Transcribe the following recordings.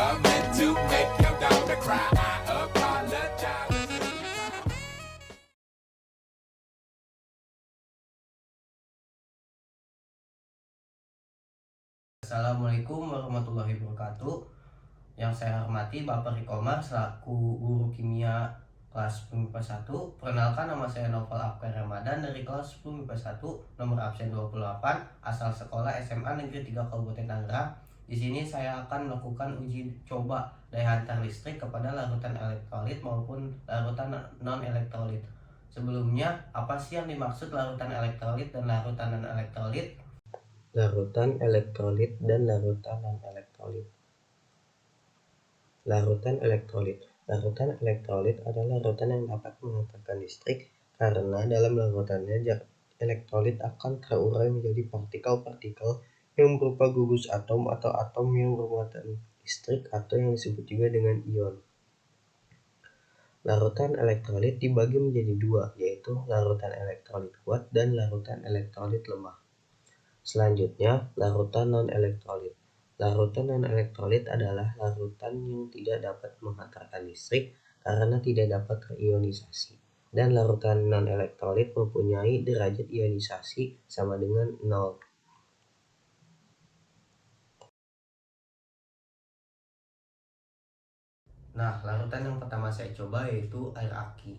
meant to make your daughter cry. I apologize. Assalamualaikum warahmatullahi wabarakatuh. Yang saya hormati Bapak Rikomar selaku guru kimia kelas 10 MIPA 1. Perkenalkan, nama saya Novel Afkar Ramadan dari kelas 10 MIPA 1, nomor absen 28, asal sekolah SMA Negeri 3 Kabupaten Tangerang. Di sini saya akan melakukan uji coba daya hantar listrik kepada larutan elektrolit maupun larutan non-elektrolit. Sebelumnya, apa sih yang dimaksud larutan elektrolit dan larutan non-elektrolit? Larutan elektrolit dan larutan non-elektrolit. Larutan elektrolit. Larutan elektrolit adalah larutan yang dapat menghantarkan listrik karena dalam larutannya elektrolit akan terurai menjadi partikel-partikel yang berupa gugus atom atau atom yang bermuatan listrik atau yang disebut juga dengan ion. Larutan elektrolit dibagi menjadi dua, yaitu larutan elektrolit kuat dan larutan elektrolit lemah. Selanjutnya, larutan non-elektrolit. Larutan non-elektrolit adalah larutan yang tidak dapat menghantarkan listrik karena tidak dapat terionisasi. Dan larutan non-elektrolit mempunyai derajat ionisasi sama dengan 0. Nah, larutan yang pertama saya coba yaitu air aki.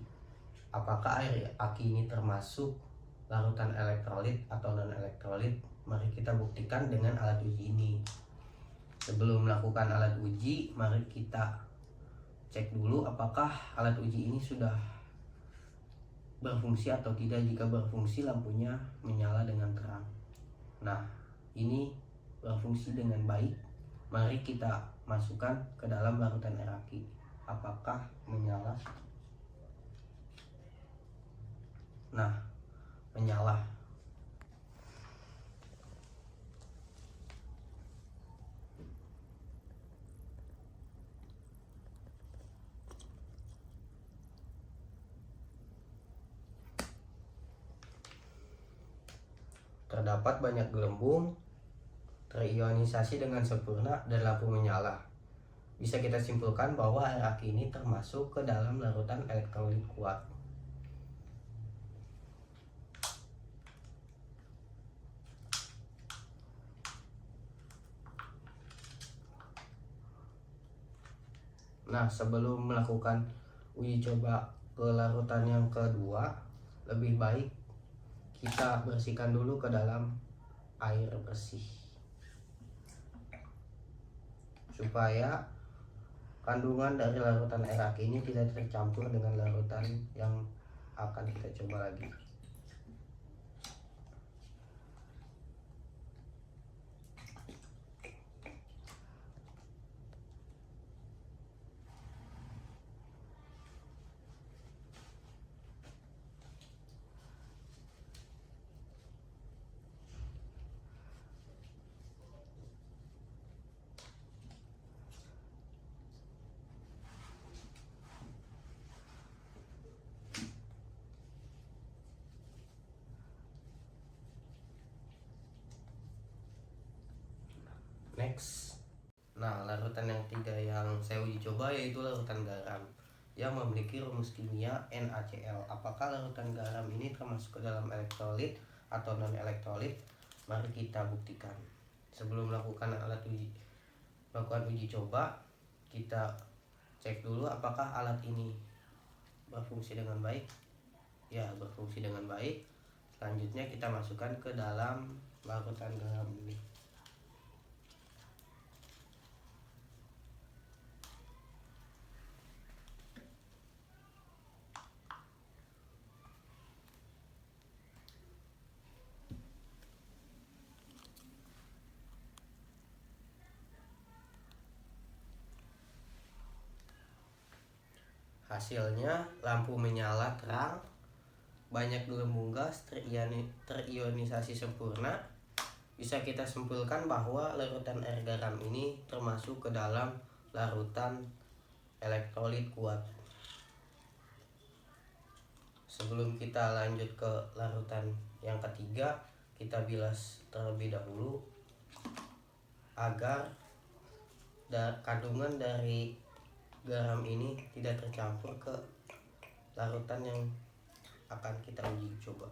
Apakah air aki ini termasuk larutan elektrolit atau non-elektrolit? Mari kita buktikan dengan alat uji ini. Sebelum melakukan alat uji, mari kita cek dulu apakah alat uji ini sudah berfungsi atau tidak. Jika berfungsi, lampunya menyala dengan terang. Nah, ini berfungsi dengan baik. Mari kita masukkan ke dalam larutan air aki. Apakah menyala? Nah, menyala. Terdapat banyak gelembung, terionisasi dengan sempurna, dan lampu menyala. Bisa kita simpulkan bahwa air aki ini termasuk ke dalam larutan elektrolit kuat. Nah, sebelum melakukan uji coba ke larutan yang kedua, lebih baik kita bersihkan dulu ke dalam air bersih supaya kandungan dari larutan air aki ini tidak tercampur dengan larutan yang akan kita coba lagi. Next. Nah, larutan yang ketiga yang saya uji coba yaitu larutan garam yang memiliki rumus kimia NaCl. Apakah larutan garam ini termasuk ke dalam elektrolit atau non elektrolit? Mari kita buktikan. Sebelum melakukan uji coba, kita cek dulu apakah alat ini berfungsi dengan baik. Ya, berfungsi dengan baik. Selanjutnya kita masukkan ke dalam larutan garam ini. Hasilnya lampu menyala terang, banyak gelembung gas terionisasi sempurna. Bisa kita simpulkan bahwa larutan air garam ini termasuk ke dalam larutan elektrolit kuat. Sebelum kita lanjut ke larutan yang ketiga, kita bilas terlebih dahulu agar kandungan dari garam ini tidak tercampur ke larutan yang akan kita uji coba.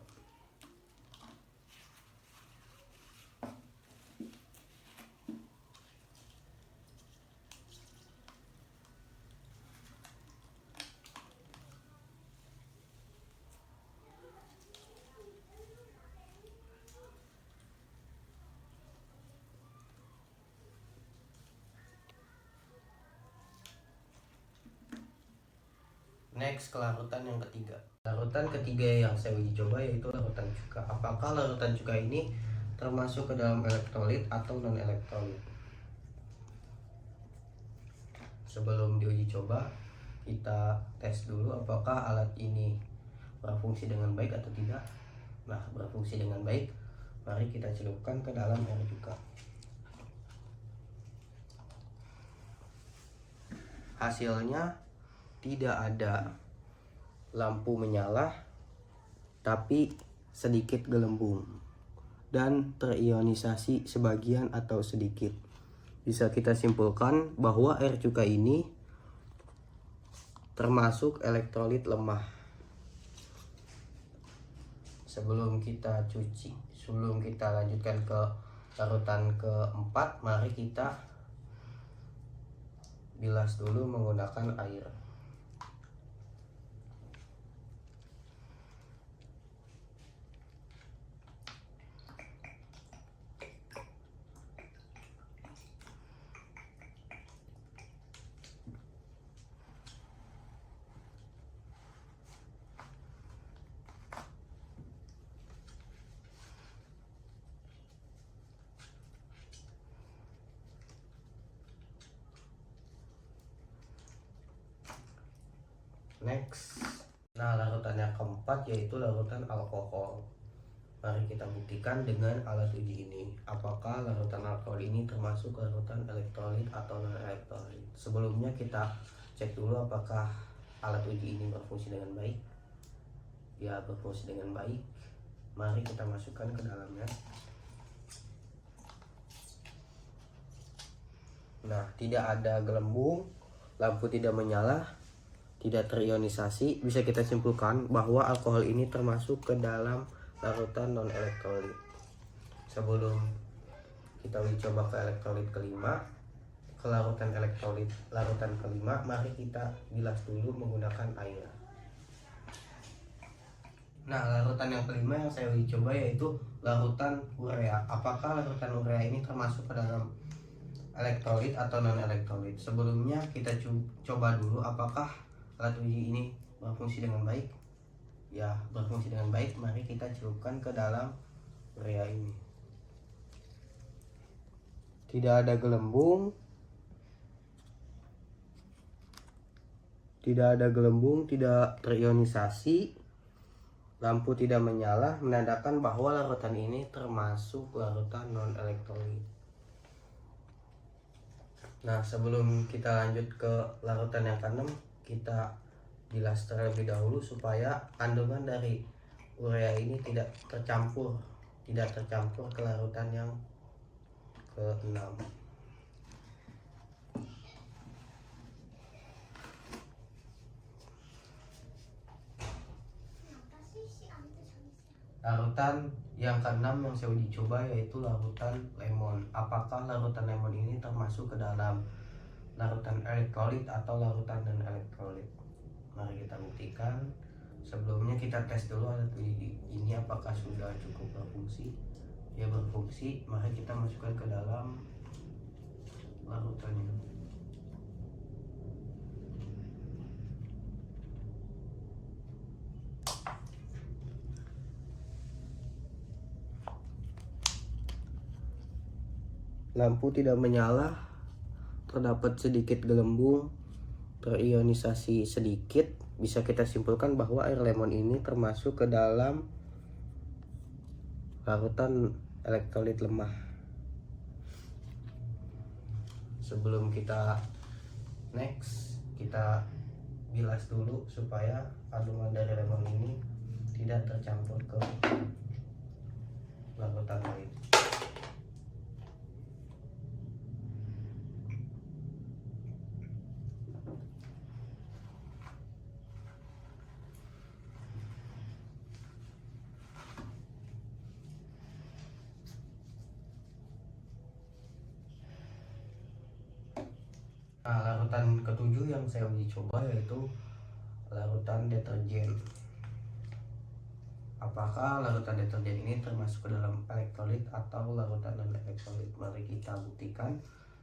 Next ke larutan yang ketiga. Larutan ketiga yang saya uji coba yaitu larutan cuka. Apakah larutan cuka ini termasuk ke dalam elektrolit atau non elektrolit? Sebelum diuji coba, kita tes dulu apakah alat ini berfungsi dengan baik atau tidak. Nah, berfungsi dengan baik, mari kita celupkan ke dalam air cuka. Hasilnya tidak ada lampu menyala, tapi sedikit gelembung dan terionisasi sebagian atau sedikit. Bisa kita simpulkan bahwa air cuka ini termasuk elektrolit lemah. Sebelum kita lanjutkan ke larutan keempat, mari kita bilas dulu menggunakan air. Next, nah larutan yang keempat yaitu larutan alkohol. Mari kita buktikan dengan alat uji ini apakah larutan alkohol ini termasuk larutan elektrolit atau non elektrolit. Sebelumnya kita cek dulu apakah alat uji ini berfungsi dengan baik. Ya, berfungsi dengan baik. Mari kita masukkan ke dalamnya. Nah, tidak ada gelembung, lampu tidak menyala, tidak terionisasi. Bisa kita simpulkan bahwa alkohol ini termasuk ke dalam larutan non elektrolit. Sebelum kita uji coba ke elektrolit kelima, ke larutan kelima, mari kita bilas dulu menggunakan air. Nah, larutan yang kelima yang saya uji coba yaitu larutan urea. Apakah larutan urea ini termasuk ke dalam elektrolit atau non elektrolit? Sebelumnya kita coba dulu apakah alat uji ini berfungsi dengan baik. Ya, berfungsi dengan baik. Mari kita celupkan ke dalam urea ini. Tidak ada gelembung, tidak terionisasi, lampu tidak menyala, menandakan bahwa larutan ini termasuk larutan non elektrolit. Nah, sebelum kita lanjut ke larutan yang keenam, kita bilas terlebih dahulu supaya kandungan dari urea ini tidak tercampur ke larutan yang keenam. Larutan yang keenam yang saya uji coba yaitu larutan lemon. Apakah larutan lemon ini termasuk ke dalam larutan elektrolit atau larutan non elektrolit? Mari kita buktikan. Sebelumnya kita tes dulu alat uji ini apakah sudah cukup berfungsi. Ya, berfungsi. Mari kita masukkan ke dalam larutannya. Lampu tidak menyala, terdapat sedikit gelembung, terionisasi sedikit. Bisa kita simpulkan bahwa air lemon ini termasuk ke dalam larutan elektrolit lemah. Sebelum kita next, kita bilas dulu supaya kandungan dari lemon ini tidak tercampur ke larutan lain. Nah, larutan ketujuh yang saya uji coba yaitu larutan deterjen. Apakah larutan deterjen ini termasuk ke dalam elektrolit atau larutan non elektrolit? Mari kita buktikan.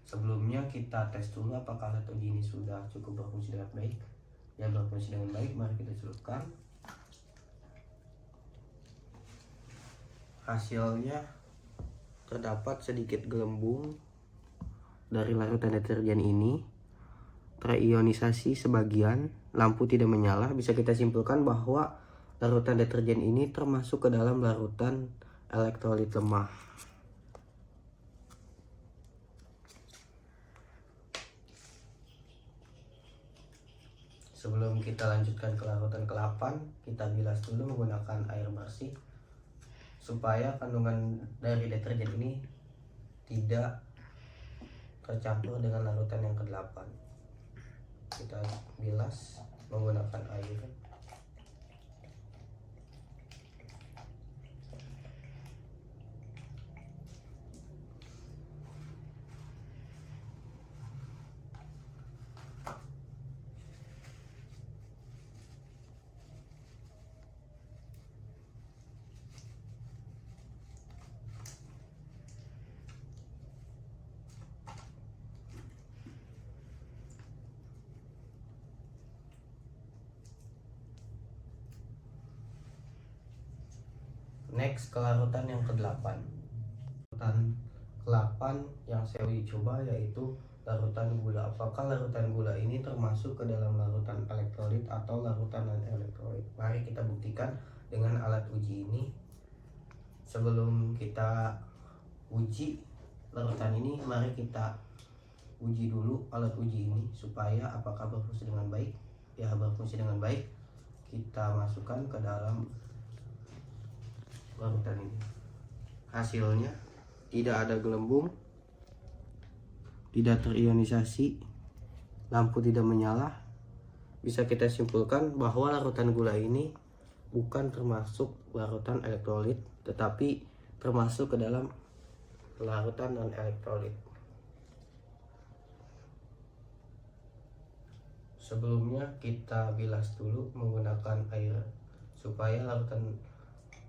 Sebelumnya kita tes dulu apakah alat uji ini sudah cukup berfungsi dengan baik. Ya, berfungsi dengan baik. Mari kita celupkan. Hasilnya terdapat sedikit gelembung dari larutan deterjen ini, terionisasi sebagian, lampu tidak menyala. Bisa kita simpulkan bahwa larutan deterjen ini termasuk ke dalam larutan elektrolit lemah. Sebelum kita lanjutkan ke larutan ke-8, kita bilas dulu menggunakan air bersih supaya kandungan dari deterjen ini tidak tercampur dengan larutan yang ke-8. Kita bilas menggunakan air. Next ke larutan yang ke-8. Larutan ke-8 yang saya uji coba yaitu larutan gula. Apakah larutan gula ini termasuk ke dalam larutan elektrolit atau larutan non elektrolit? Mari kita buktikan dengan alat uji ini. Sebelum kita uji larutan ini, mari kita uji dulu alat uji ini supaya apakah berfungsi dengan baik. Ya, berfungsi dengan baik. Kita masukkan ke dalam larutan ini. Hasilnya tidak ada gelembung, tidak terionisasi, lampu tidak menyala. Bisa kita simpulkan bahwa larutan gula ini bukan termasuk larutan elektrolit, tetapi termasuk ke dalam larutan non elektrolit. Sebelumnya kita bilas dulu menggunakan air supaya larutan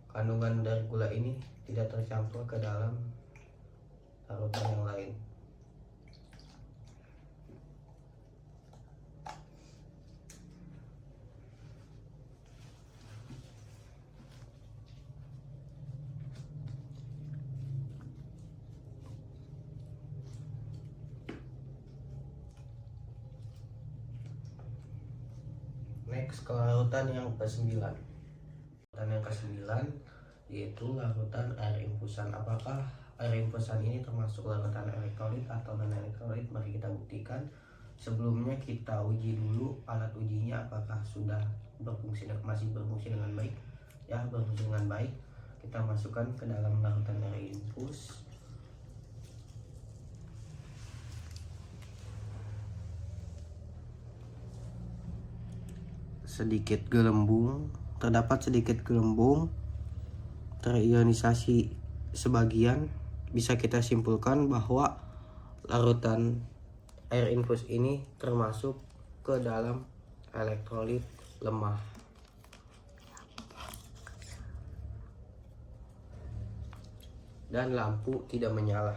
kandungan dari gula ini tidak tercampur ke dalam larutan yang lain. Next ke larutan yang ke-9. Larutan yang ke-9 yaitu larutan air infusan. Apakah air infusan ini termasuk larutan elektrolit atau non elektrolit? Mari kita buktikan. Sebelumnya kita uji dulu alat ujinya apakah sudah masih berfungsi dengan baik. Ya, berfungsi dengan baik. Kita masukkan ke dalam larutan air infus. Terdapat sedikit gelembung, terionisasi sebagian. Bisa kita simpulkan bahwa larutan air infus ini termasuk ke dalam elektrolit lemah. Dan lampu tidak menyala.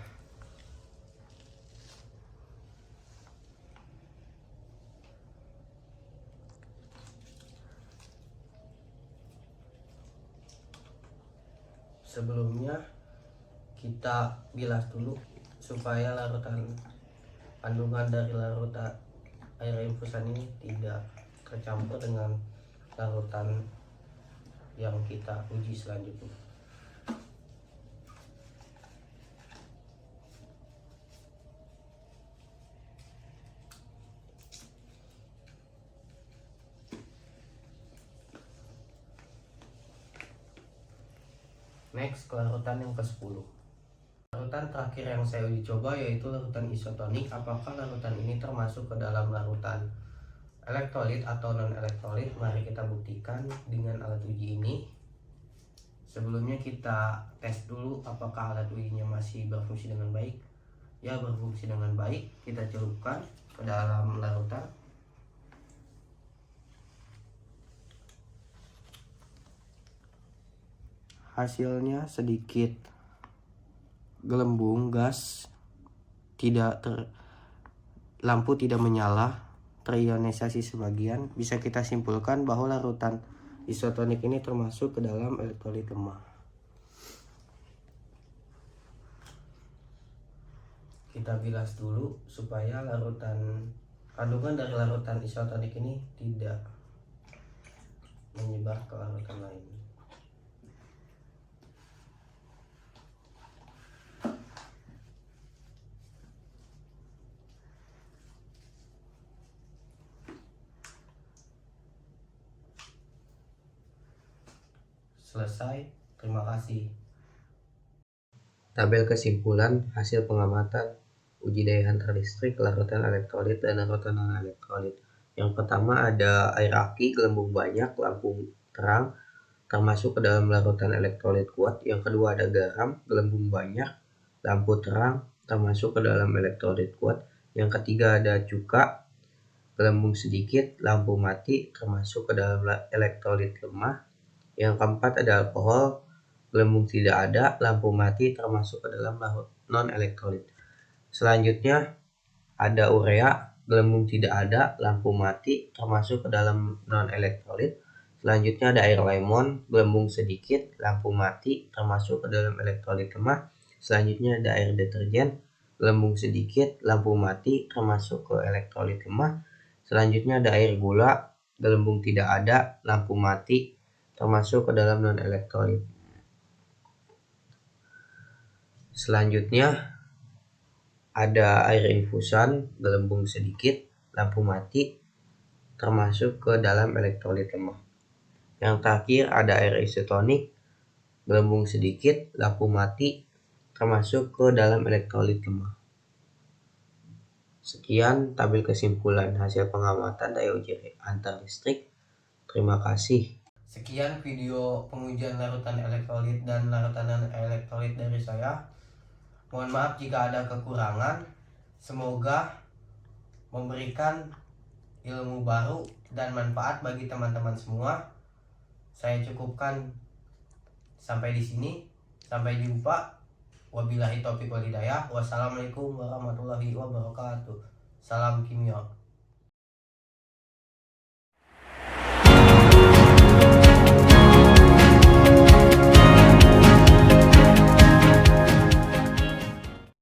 Sebelumnya kita bilas dulu supaya kandungan dari larutan air infusan ini tidak tercampur dengan larutan yang kita uji selanjutnya. Next ke larutan yang ke-10. Larutan terakhir yang saya uji coba yaitu larutan isotonik. Apakah larutan ini termasuk ke dalam larutan elektrolit atau non elektrolit? Mari kita buktikan dengan alat uji ini. Sebelumnya kita tes dulu apakah alat ujinya masih berfungsi dengan baik. Ya, berfungsi dengan baik. Kita celupkan ke ke dalam larutan. Hasilnya sedikit gelembung gas, lampu tidak menyala, terionisasi sebagian. Bisa kita simpulkan bahwa larutan isotonik ini termasuk ke dalam elektrolit lemah. Kita bilas dulu supaya kandungan dari larutan isotonik ini tidak menyebar ke larutan lain. Selesai, terima kasih. Tabel kesimpulan hasil pengamatan uji daya hantar listrik larutan elektrolit dan larutan non-elektrolit. Yang pertama ada air aki, gelembung banyak, lampu terang, termasuk ke dalam larutan elektrolit kuat. Yang kedua ada garam, gelembung banyak, lampu terang, termasuk ke dalam elektrolit kuat. Yang ketiga ada cuka, gelembung sedikit, lampu mati, termasuk ke dalam elektrolit lemah. Yang keempat ada alkohol, gelembung tidak ada, lampu mati, termasuk ke dalam non-elektrolit. Selanjutnya ada urea, gelembung tidak ada, lampu mati, termasuk ke dalam non-elektrolit. Selanjutnya ada air lemon, gelembung sedikit, lampu mati, termasuk ke dalam elektrolit lemah. Selanjutnya ada air deterjen, gelembung sedikit, lampu mati, termasuk ke elektrolit lemah. Selanjutnya ada air gula, gelembung tidak ada, lampu mati, termasuk ke dalam non-elektrolit. Selanjutnya ada air infusan, gelembung sedikit, lampu mati, termasuk ke dalam elektrolit lemah. Yang terakhir ada air isotonik, gelembung sedikit, lampu mati, termasuk ke dalam elektrolit lemah. Sekian tabel kesimpulan hasil pengamatan daya uji hantar listrik. Terima kasih. Sekian video pengujian larutan elektrolit dan larutan non-elektrolit dari saya. Mohon maaf jika ada kekurangan. Semoga memberikan ilmu baru dan manfaat bagi teman-teman semua. Saya cukupkan sampai di sini. Sampai jumpa. Wabillahi taufiq wal hidayah. Wassalamualaikum warahmatullahi wabarakatuh. Salam kimia.